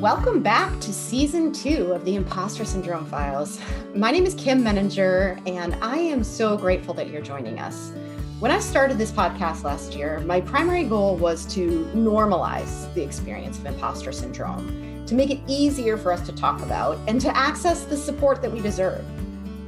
Welcome back to Season 2 of the Impostor Syndrome Files. My name is Kim Menninger, and I am so grateful that you're joining us. When I started this podcast last year, my primary goal was to normalize the experience of imposter syndrome, to make it easier for us to talk about, and to access the support that we deserve.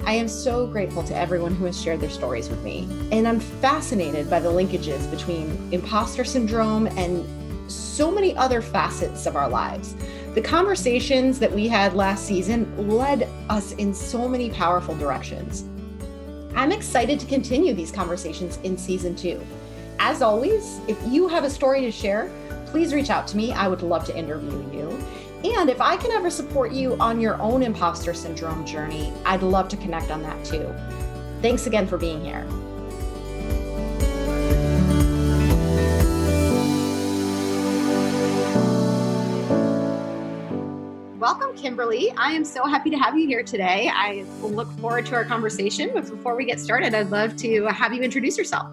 I am so grateful to everyone who has shared their stories with me, and I'm fascinated by the linkages between imposter syndrome and so many other facets of our lives. The conversations that we had last season led us in so many powerful directions. I'm excited to continue these conversations in Season 2. As always, if you have a story to share, please reach out to me. I would love to interview you. And if I can ever support you on your own imposter syndrome journey, I'd love to connect on that too. Thanks again for being here. Welcome, Kimberly. I am so happy to have you here today. I look forward to our conversation, but before we get started, I'd love to have you introduce yourself.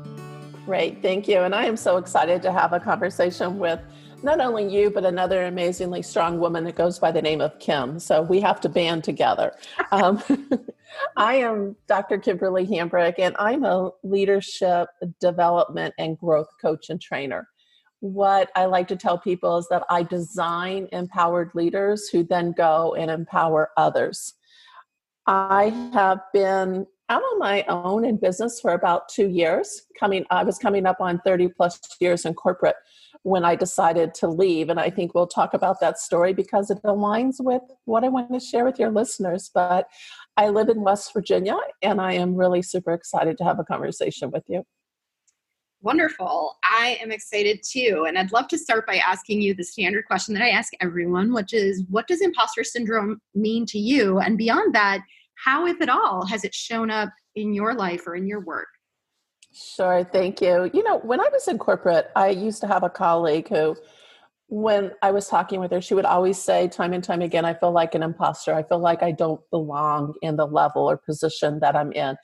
Great, thank you. And I am so excited to have a conversation with not only you, but another amazingly strong woman that goes by the name of Kim. So we have to band together. I am Dr. Kimberly Hambrick, and I'm a leadership development and growth coach and trainer. What I like to tell people is that I design empowered leaders who then go and empower others. I have been out on my own in business for about 2 years. I was coming up on 30 plus years in corporate when I decided to leave. And I think we'll talk about that story because it aligns with what I want to share with your listeners. But I live in West Virginia, and I am really super excited to have a conversation with you. Wonderful. I am excited too. And I'd love to start by asking you the standard question that I ask everyone, which is, what does imposter syndrome mean to you? And beyond that, how, if at all, has it shown up in your life or in your work? Sure. Thank you. When I was in corporate, I used to have a colleague who, when I was talking with her, she would always say time and time again, I feel like an imposter. I feel like I don't belong in the level or position that I'm in.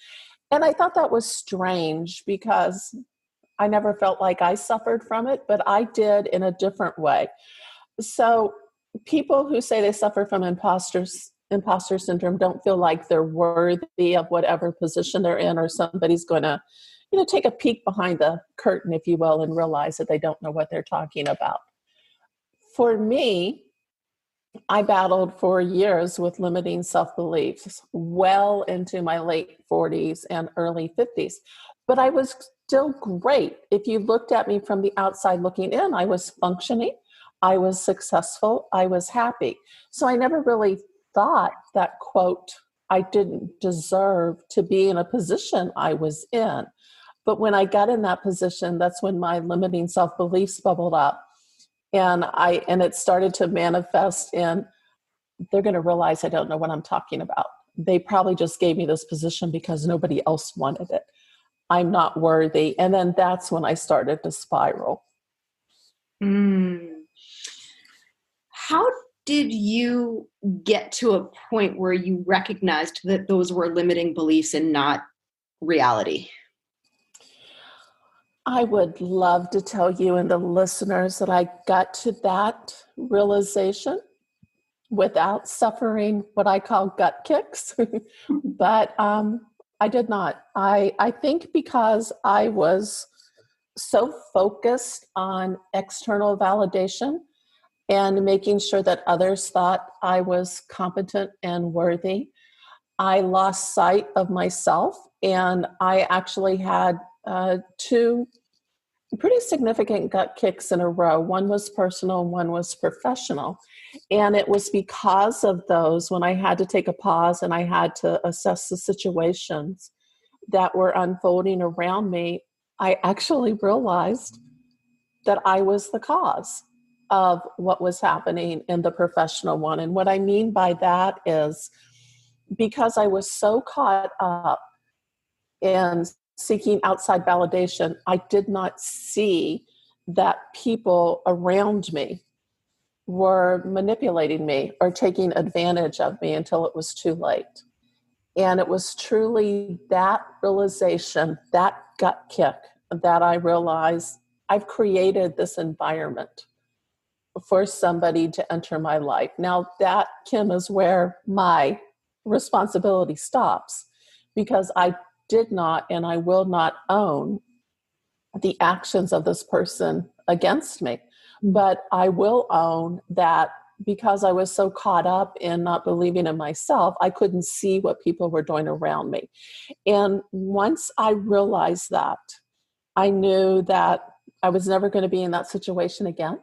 And I thought that was strange because I never felt like I suffered from it, but I did in a different way. So people who say they suffer from imposter syndrome don't feel like they're worthy of whatever position they're in, or somebody's going to, take a peek behind the curtain, if you will, and realize that they don't know what they're talking about. For me, I battled for years with limiting self-beliefs, well into my late 40s and early 50s. But I was still great. If you looked at me from the outside looking in, I was functioning, I was successful, I was happy. So I never really thought that, quote, I didn't deserve to be in a position I was in. But when I got in that position, that's when my limiting self-beliefs bubbled up. And it started to manifest in, they're going to realize I don't know what I'm talking about. They probably just gave me this position because nobody else wanted it. I'm not worthy. And then that's when I started to spiral. How did you get to a point where you recognized that those were limiting beliefs and not reality? I would love to tell you and the listeners that I got to that realization without suffering what I call gut kicks, but I did not. I think because I was so focused on external validation and making sure that others thought I was competent and worthy, I lost sight of myself, and I actually had 2 pretty significant gut kicks in a row. One was personal, one was professional. And it was because of those, when I had to take a pause and I had to assess the situations that were unfolding around me, I actually realized that I was the cause of what was happening in the professional one. And what I mean by that is because I was so caught up in seeking outside validation, I did not see that people around me were manipulating me or taking advantage of me until it was too late. And it was truly that realization, that gut kick, that I realized I've created this environment for somebody to enter my life. Now that, Kim, is where my responsibility stops, because I did not and I will not own the actions of this person against me. But I will own that because I was so caught up in not believing in myself, I couldn't see what people were doing around me. And once I realized that, I knew that I was never going to be in that situation again.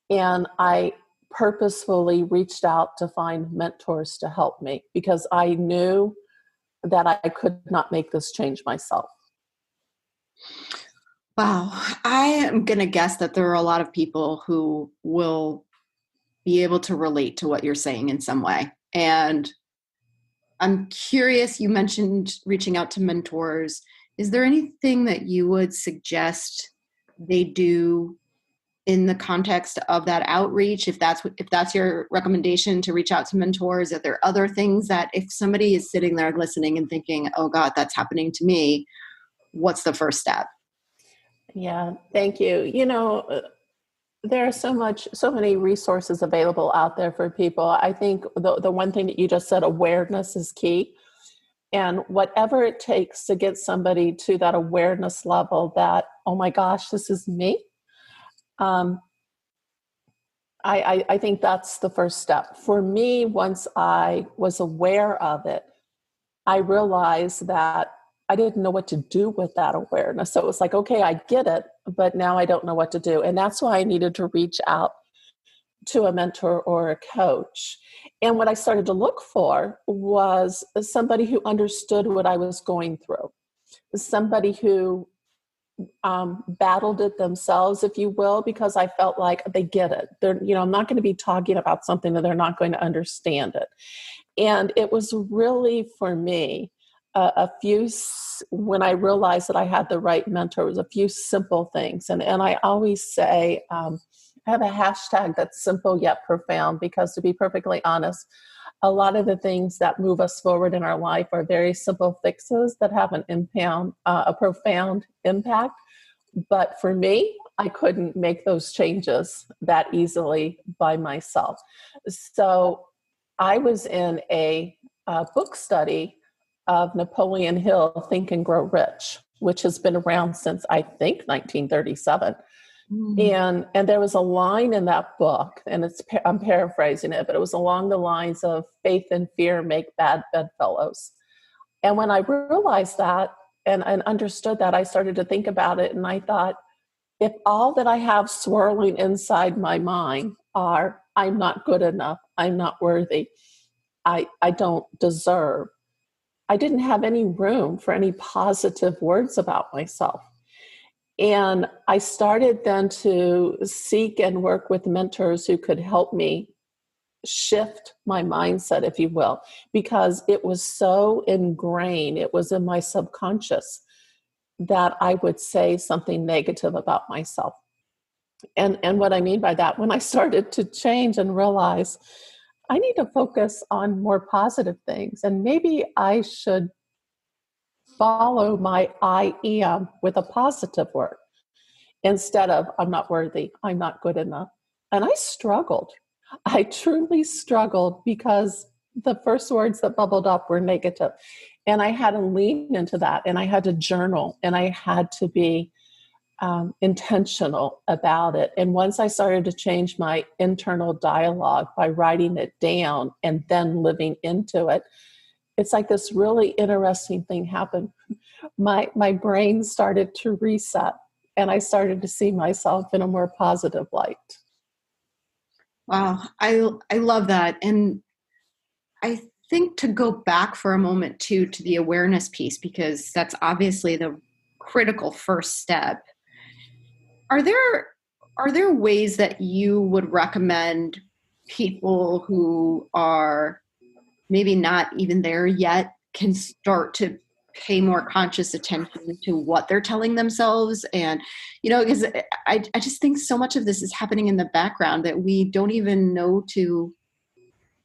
And I purposefully reached out to find mentors to help me, because I knew that I could not make this change myself. Wow. I am going to guess that there are a lot of people who will be able to relate to what you're saying in some way. And I'm curious, you mentioned reaching out to mentors. Is there anything that you would suggest they do in the context of that outreach? If that's your recommendation, to reach out to mentors, are there other things that if somebody is sitting there listening and thinking, oh God, that's happening to me, what's the first step? Yeah, thank you. There are so many resources available out there for people. I think the one thing that you just said, awareness, is key. And whatever it takes to get somebody to that awareness level that, oh my gosh, this is me. I think that's the first step. For me, once I was aware of it, I realized that I didn't know what to do with that awareness. So it was like, okay, I get it, but now I don't know what to do. And that's why I needed to reach out to a mentor or a coach. And what I started to look for was somebody who understood what I was going through, somebody who battled it themselves, if you will, because I felt like they get it. I'm not going to be talking about something that they're not going to understand it. And it was really, for me, when I realized that I had the right mentor, it was a few simple things. And I always say, I have a hashtag that's simple yet profound, because to be perfectly honest, a lot of the things that move us forward in our life are very simple fixes that have a profound impact. But for me, I couldn't make those changes that easily by myself. So I was in a book study of Napoleon Hill, Think and Grow Rich, which has been around since, I think, 1937. And there was a line in that book, and I'm paraphrasing it, but it was along the lines of faith and fear make bad bedfellows. And when I realized that and understood that, I started to think about it, and I thought, if all that I have swirling inside my mind are, I'm not good enough, I'm not worthy, I don't deserve, I didn't have any room for any positive words about myself. And I started then to seek and work with mentors who could help me shift my mindset, if you will, because it was so ingrained, it was in my subconscious that I would say something negative about myself. And what I mean by that, when I started to change and realize I need to focus on more positive things, and maybe I should follow my I am with a positive word instead of I'm not worthy, I'm not good enough. And I struggled. I truly struggled, because the first words that bubbled up were negative. And I had to lean into that, and I had to journal, and I had to be intentional about it. And once I started to change my internal dialogue by writing it down and then living into it, it's like this really interesting thing happened. My brain started to reset, and I started to see myself in a more positive light. Wow. I love that. And I think to go back for a moment too, to the awareness piece, because that's obviously the critical first step. Are there ways that you would recommend people who are maybe not even there yet can start to pay more conscious attention to what they're telling themselves? And, because I just think so much of this is happening in the background that we don't even know to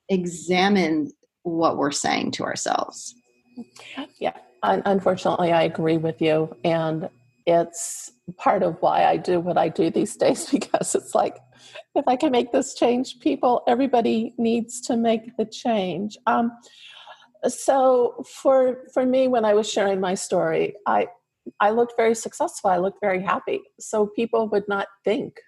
examine what we're saying to ourselves. Yeah, unfortunately, I agree with you. And it's part of why I do what I do these days, because it's like, if I can make this change, everybody needs to make the change. So for me, when I was sharing my story, I looked very successful. I looked very happy. So people would not think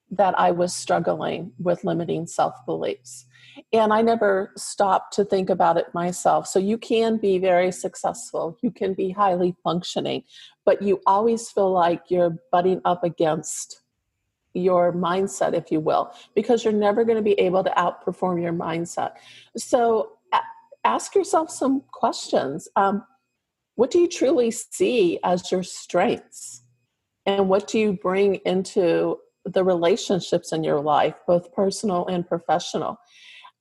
that I was struggling with limiting self-beliefs. And I never stopped to think about it myself. So you can be very successful. You can be highly functioning, but you always feel like you're butting up against your mindset, if you will, because you're never going to be able to outperform your mindset. So ask yourself some questions. What do you truly see as your strengths? And what do you bring into the relationships in your life, both personal and professional?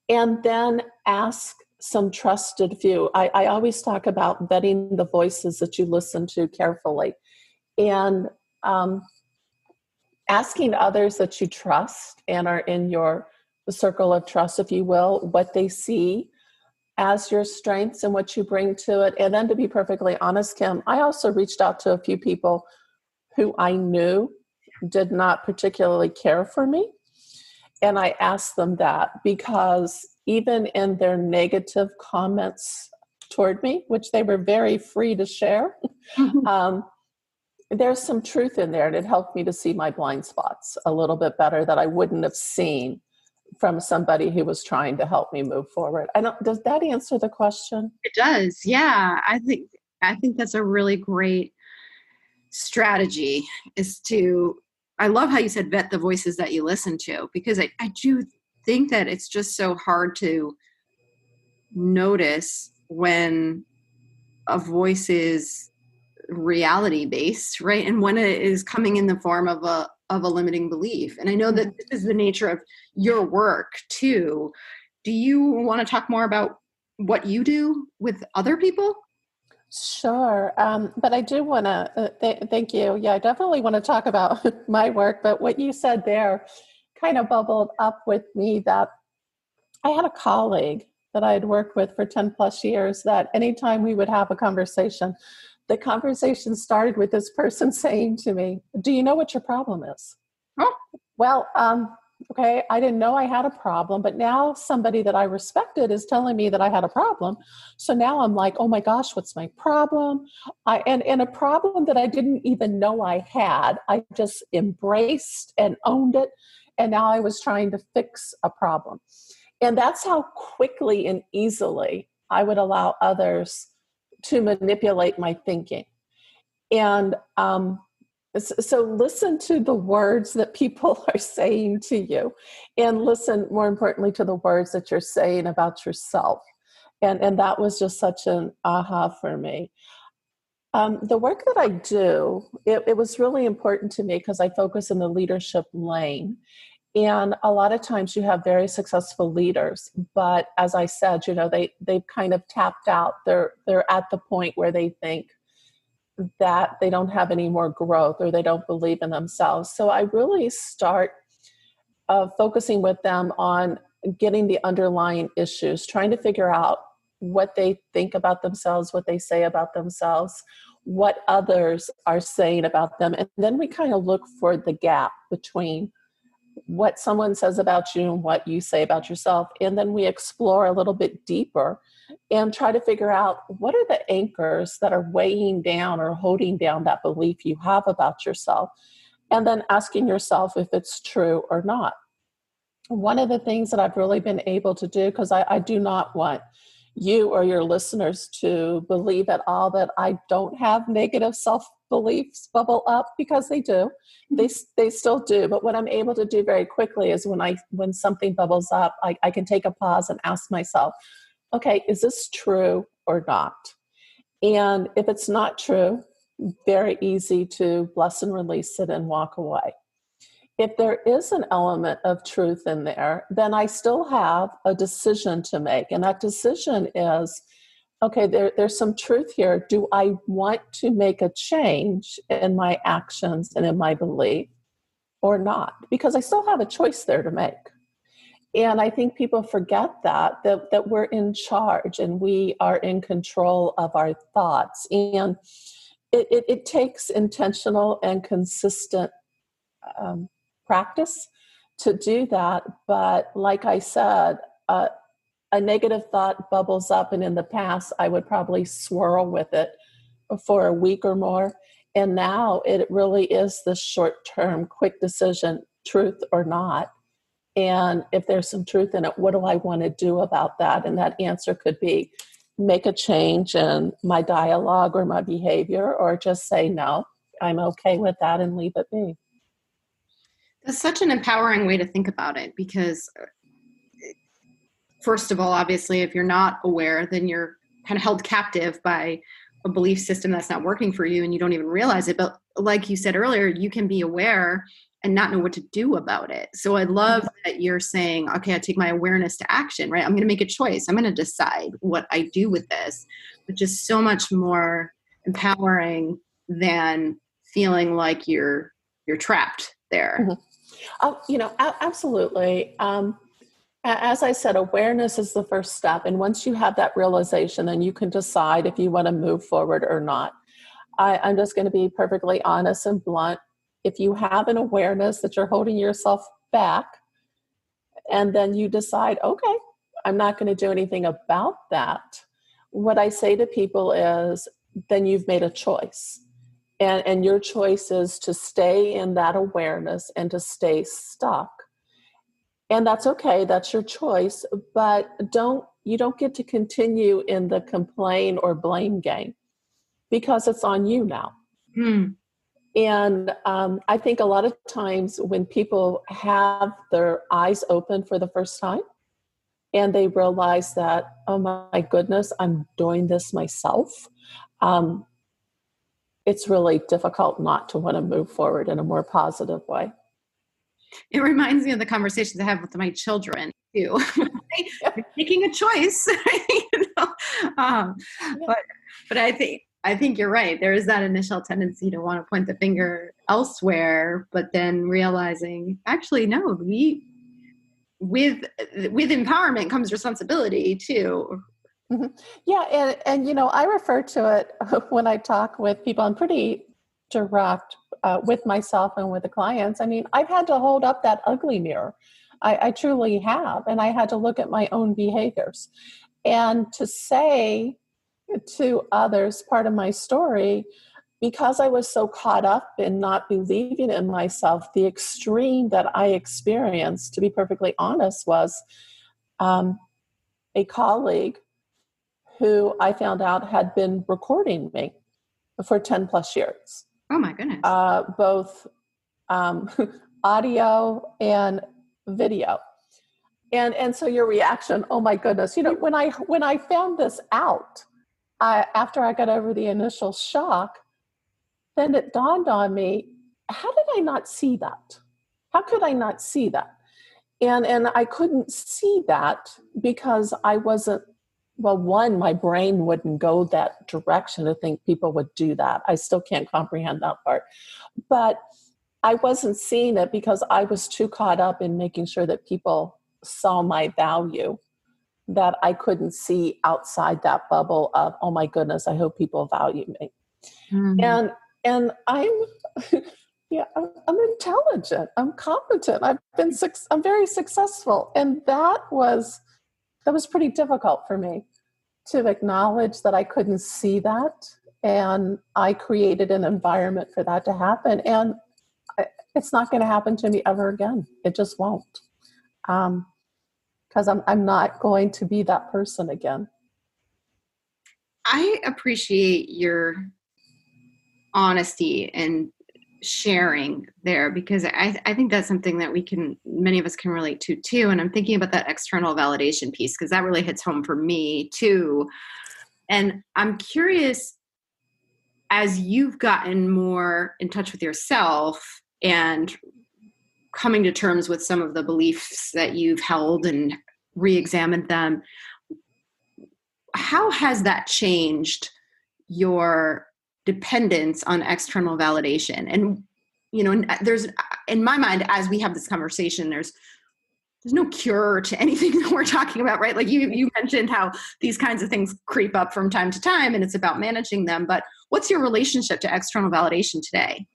And then ask some trusted few. I always talk about vetting the voices that you listen to carefully, and asking others that you trust and are in your circle of trust, if you will, what they see as your strengths and what you bring to it. And then, to be perfectly honest, Kim, I also reached out to a few people who I knew did not particularly care for me. And I asked them that because even in their negative comments toward me, which they were very free to share, there's some truth in there. And it helped me to see my blind spots a little bit better that I wouldn't have seen from somebody who was trying to help me move forward. Does that answer the question? It does. Yeah. I think that's a really great strategy, I love how you said vet the voices that you listen to, because I do think that it's just so hard to notice when a voice is reality based, right? And when it is coming in the form of a limiting belief. And I know that this is the nature of your work too. Do you want to talk more about what you do with other people? Sure. But I do want to thank you. Yeah, I definitely want to talk about my work. But what you said there kind of bubbled up with me, that I had a colleague that I had worked with for 10 plus years, that anytime we would have a conversation, the conversation started with this person saying to me, "Do you know what your problem is?" Oh. Well, okay, I didn't know I had a problem, but now somebody that I respected is telling me that I had a problem. So now I'm like, oh my gosh, what's my problem? And a problem that I didn't even know I had. I just embraced and owned it. And now I was trying to fix a problem. And that's how quickly and easily I would allow others to manipulate my thinking. And so listen to the words that people are saying to you, and listen, more importantly, to the words that you're saying about yourself. And that was just such an aha for me. The work that I do, it was really important to me because I focus in the leadership lane. And a lot of times you have very successful leaders, but as I said, they've kind of tapped out. They're at the point where they think that they don't have any more growth, or they don't believe in themselves. So I really start focusing with them on getting the underlying issues, trying to figure out what they think about themselves, what they say about themselves, what others are saying about them. And then we kind of look for the gap between what someone says about you and what you say about yourself. And then we explore a little bit deeper and try to figure out what are the anchors that are weighing down or holding down that belief you have about yourself, and then asking yourself if it's true or not. One of the things that I've really been able to do, because I do not want you or your listeners to believe at all that I don't have negative self-beliefs bubble up, because they do. They still do. But what I'm able to do very quickly is when something bubbles up, I can take a pause and ask myself, okay, is this true or not? And if it's not true, very easy to bless and release it and walk away. If there is an element of truth in there, then I still have a decision to make. And that decision is, okay, there's some truth here. Do I want to make a change in my actions and in my belief or not? Because I still have a choice there to make. And I think people forget that we're in charge and we are in control of our thoughts. And it takes intentional and consistent practice to do that. But like I said, a negative thought bubbles up, and in the past, I would probably swirl with it for a week or more. And now it really is the short-term, quick decision, truth or not. And if there's some truth in it, what do I want to do about that? And that answer could be make a change in my dialogue or my behavior, or just say, no, I'm okay with that and leave it be. That's such an empowering way to think about it, because first of all, obviously, if you're not aware, then you're kind of held captive by a belief system that's not working for you and you don't even realize it. But like you said earlier, you can be aware and not know what to do about it. So I love that you're saying, okay, I take my awareness to action, right? I'm going to make a choice. I'm going to decide what I do with this, which is so much more empowering than feeling like you're trapped there. Absolutely. As I said, awareness is the first step. And once you have that realization, then you can decide if you want to move forward or not. I'm just going to be perfectly honest and blunt. If you have an awareness that you're holding yourself back, and then you decide, okay, I'm not going to do anything about that, what I say to people is, then you've made a choice. And your choice is to stay in that awareness and to stay stuck. And that's okay, that's your choice, but you don't get to continue in the complain or blame game, because it's on you now. And I think a lot of times when people have their eyes open for the first time and they realize that, oh my goodness, I'm doing this myself, it's really difficult not to want to move forward in a more positive way. It reminds me of the conversations I have with my children too. They're making a choice, but I think you're right. There is that initial tendency to want to point the finger elsewhere, but then realizing, actually, no, with empowerment comes responsibility too. Mm-hmm. Yeah, and I refer to it when I talk with people. I'm pretty direct with myself and with the clients. I mean, I've had to hold up that ugly mirror. I truly have. And I had to look at my own behaviors. And to say to others, part of my story, because I was so caught up in not believing in myself, the extreme that I experienced, to be perfectly honest, was a colleague who I found out had been recording me for 10 plus years. Oh my goodness. Both audio and video. And so your reaction, oh my goodness, when I found this out, after I got over the initial shock, then it dawned on me, how did I not see that? How could I not see that? And I couldn't see that because I wasn't, well, one, my brain wouldn't go that direction to think people would do that. I still can't comprehend that part. But I wasn't seeing it because I was too caught up in making sure that people saw my value, that I couldn't see outside that bubble of, oh my goodness, I hope people value me. Mm-hmm. And I'm I'm intelligent, I'm competent, I'm very successful. And that was pretty difficult for me to acknowledge that I couldn't see that. And I created an environment for that to happen. And it's not going to happen to me ever again. It just won't. Because I'm not going to be that person again. I appreciate your honesty and sharing there, because I think that's something that many of us can relate to too. And I'm thinking about that external validation piece, because that really hits home for me too. And I'm curious, as you've gotten more in touch with yourself and coming to terms with some of the beliefs that you've held and re-examined them, how has that changed your dependence on external validation? And, there's, in my mind, as we have this conversation, there's no cure to anything that we're talking about, right? Like you mentioned how these kinds of things creep up from time to time, and it's about managing them. But what's your relationship to external validation today?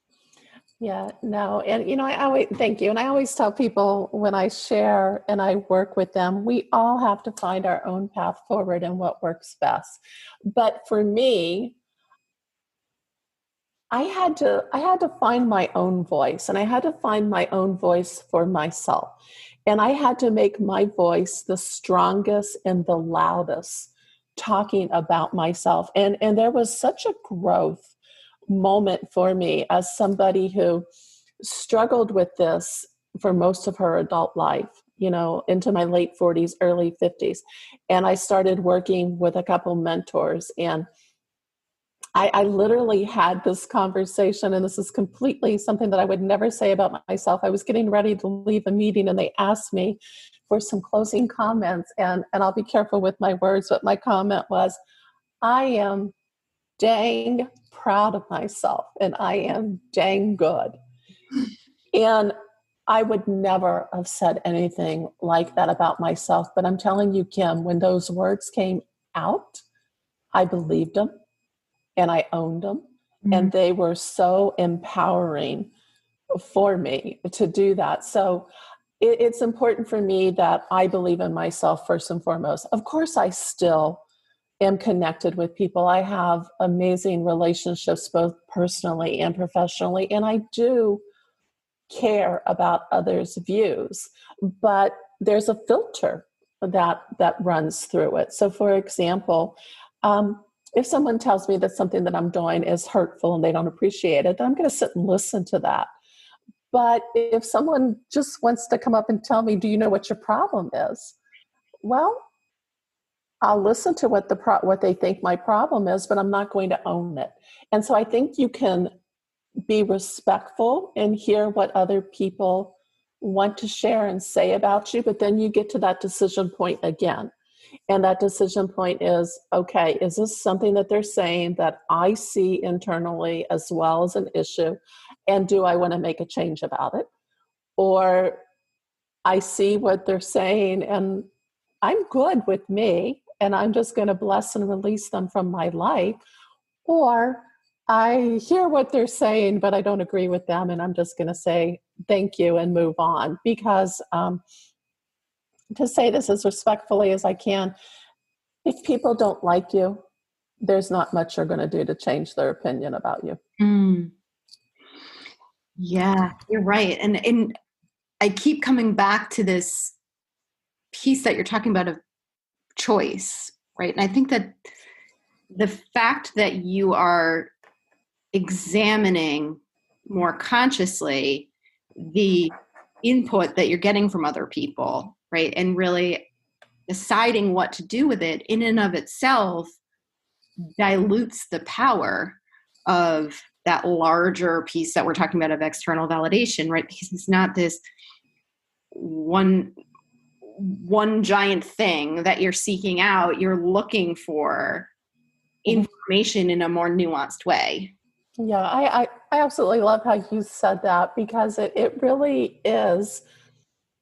Yeah, no. And, I always thank you. And I always tell people when I share and I work with them, we all have to find our own path forward and what works best. But for me, I had to find my own voice, and I had to find my own voice for myself. And I had to make my voice the strongest and the loudest talking about myself. And there was such a growth moment for me as somebody who struggled with this for most of her adult life, into my late 40s, early 50s. And I started working with a couple mentors, and I literally had this conversation, and this is completely something that I would never say about myself. I was getting ready to leave a meeting, and they asked me for some closing comments, and I'll be careful with my words, but my comment was, I am dang proud of myself, and I am dang good. And I would never have said anything like that about myself, but I'm telling you, Kim, when those words came out, I believed them. And I owned them. Mm-hmm. And they were so empowering for me to do that. So it's important for me that I believe in myself first and foremost. Of course, I still am connected with people. I have amazing relationships, both personally and professionally. And I do care about others' views, but there's a filter that runs through it. So for example, if someone tells me that something that I'm doing is hurtful and they don't appreciate it, then I'm going to sit and listen to that. But if someone just wants to come up and tell me, do you know what your problem is? Well, I'll listen to what they think my problem is, but I'm not going to own it. And so I think you can be respectful and hear what other people want to share and say about you, but then you get to that decision point again. And that decision point is, okay, is this something that they're saying that I see internally as well as an issue? And do I want to make a change about it? Or I see what they're saying and I'm good with me and I'm just going to bless and release them from my life. Or I hear what they're saying, but I don't agree with them. And I'm just going to say thank you and move on. Because to say this as respectfully as I can, if people don't like you, there's not much you're going to do to change their opinion about you. Mm. Yeah, you're right. And I keep coming back to this piece that you're talking about of choice, right? And I think that the fact that you are examining more consciously the input that you're getting from other people, right? And really deciding what to do with it in and of itself dilutes the power of that larger piece that we're talking about of external validation, right? Because it's not this one giant thing that you're seeking out. You're looking for information in a more nuanced way. Yeah, I absolutely love how you said that, because it really is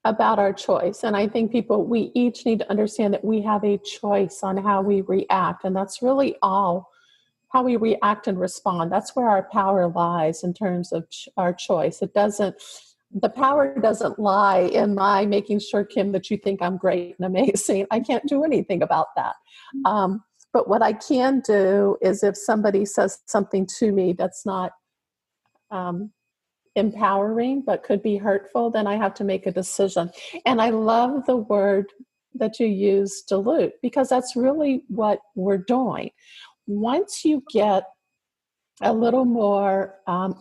about our choice. And I think we each need to understand that we have a choice on how we react. And that's really all how we react and respond. That's where our power lies in terms of our choice. The power doesn't lie in my making sure, Kim, that you think I'm great and amazing. I can't do anything about that. But what I can do is if somebody says something to me that's not empowering, but could be hurtful, then I have to make a decision. And I love the word that you use, dilute, because that's really what we're doing. Once you get a little more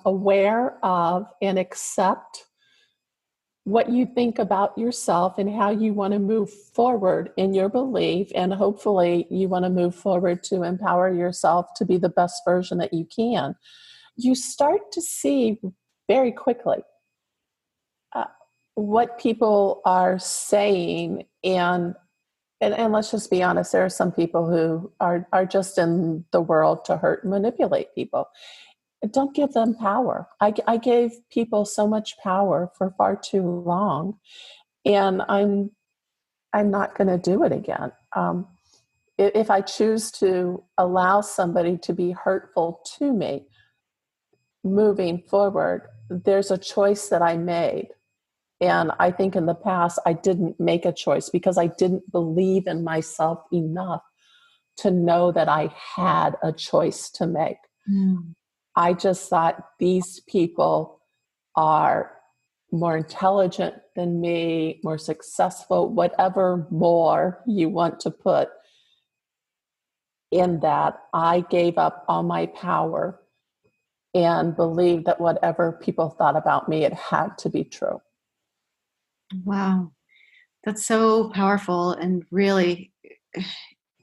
aware of and accept what you think about yourself and how you want to move forward in your belief, and hopefully you want to move forward to empower yourself to be the best version that you can, you start to see very quickly what people are saying. And let's just be honest, there are some people who are just in the world to hurt and manipulate people. Don't give them power. I gave people so much power for far too long, and I'm not going to do it again. If I choose to allow somebody to be hurtful to me moving forward, there's a choice that I made. And I think in the past, I didn't make a choice because I didn't believe in myself enough to know that I had a choice to make. I just thought these people are more intelligent than me, more successful, whatever more you want to put in that. I gave up all my power and believed that whatever people thought about me, it had to be true. Wow. That's so powerful and really,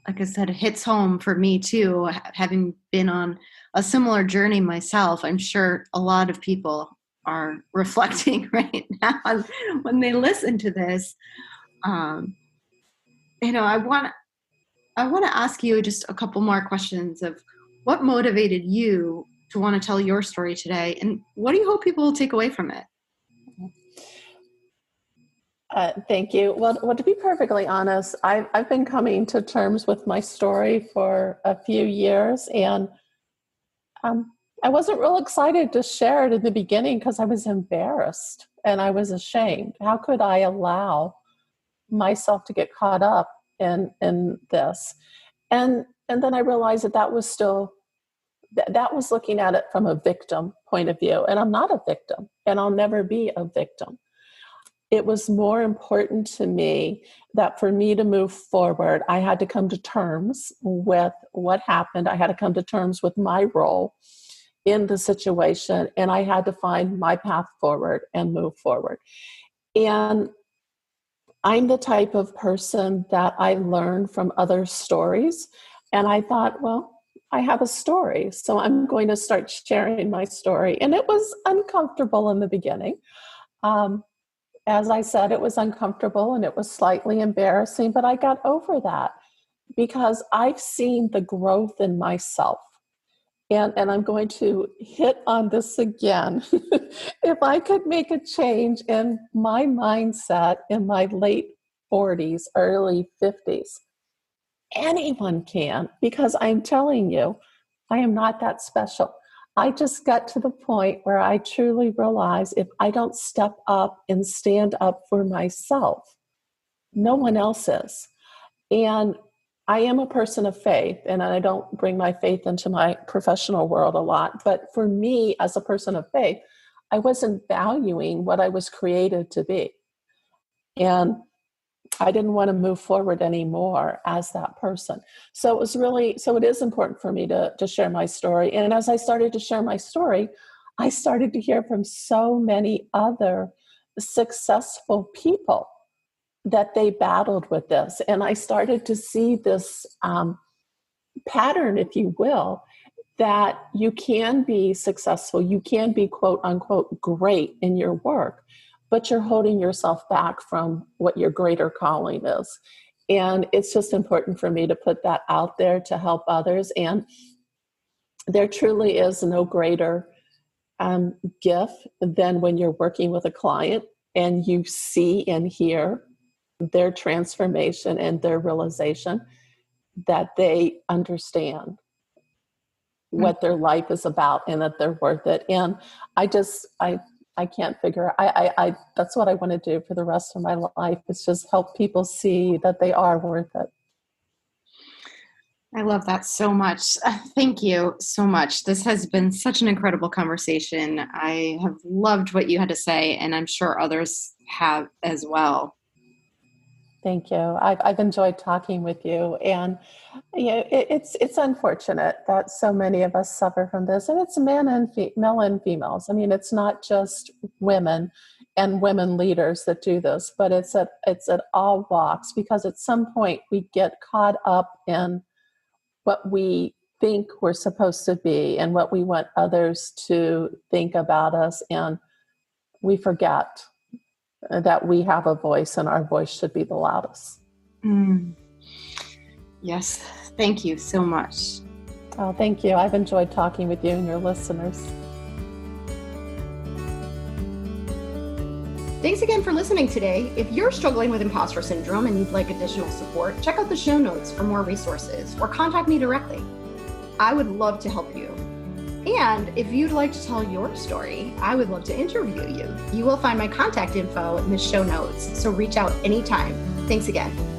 like I said, it hits home for me too. Having been on a similar journey myself, I'm sure a lot of people are reflecting right now when they listen to this. I want to ask you just a couple more questions of what motivated you to want to tell your story today, and what do you hope people will take away from it? Thank you. Well, to be perfectly honest, I've been coming to terms with my story for a few years, and I wasn't real excited to share it in the beginning because I was embarrassed and I was ashamed. How could I allow myself to get caught up in this? And then I realized that was still that was looking at it from a victim point of view, and I'm not a victim, and I'll never be a victim. It was more important to me that for me to move forward, I had to come to terms with what happened. I had to come to terms with my role in the situation, and I had to find my path forward and move forward. And I'm the type of person that I learn from other stories. And I thought, well, I have a story, so I'm going to start sharing my story. And it was uncomfortable in the beginning. As I said, it was uncomfortable and it was slightly embarrassing, but I got over that because I've seen the growth in myself. And I'm going to hit on this again. If I could make a change in my mindset in my late 40s, early 50s, anyone can, because I'm telling you, I am not that special. I just got to the point where I truly realized if I don't step up and stand up for myself, no one else is. And I am a person of faith, and I don't bring my faith into my professional world a lot. But for me, as a person of faith, I wasn't valuing what I was created to be. And I didn't want to move forward anymore as that person. So it is important for me to share my story. And as I started to share my story, I started to hear from so many other successful people that they battled with this. And I started to see this pattern, if you will, that you can be successful, you can be quote unquote great in your work, but you're holding yourself back from what your greater calling is. And it's just important for me to put that out there to help others. And there truly is no greater gift than when you're working with a client and you see and hear their transformation and their realization that they understand what their life is about and that they're worth it. And I can't figure, I that's what I want to do for the rest of my life. It's just help people see that they are worth it. I love that so much. Thank you so much. This has been such an incredible conversation. I have loved what you had to say, and I'm sure others have as well. Thank you. I've enjoyed talking with you, and it's unfortunate that so many of us suffer from this, and it's male and females. I mean, it's not just women and women leaders that do this, but it's at all walks, because at some point we get caught up in what we think we're supposed to be and what we want others to think about us, and we forget that we have a voice and our voice should be the loudest. Yes. Thank you so much. Oh, thank you. I've enjoyed talking with you and your listeners. Thanks again for listening today. If you're struggling with imposter syndrome and you'd like additional support, check out the show notes for more resources or contact me directly. I would love to help you. And if you'd like to tell your story, I would love to interview you. You will find my contact info in the show notes, so reach out anytime. Thanks again.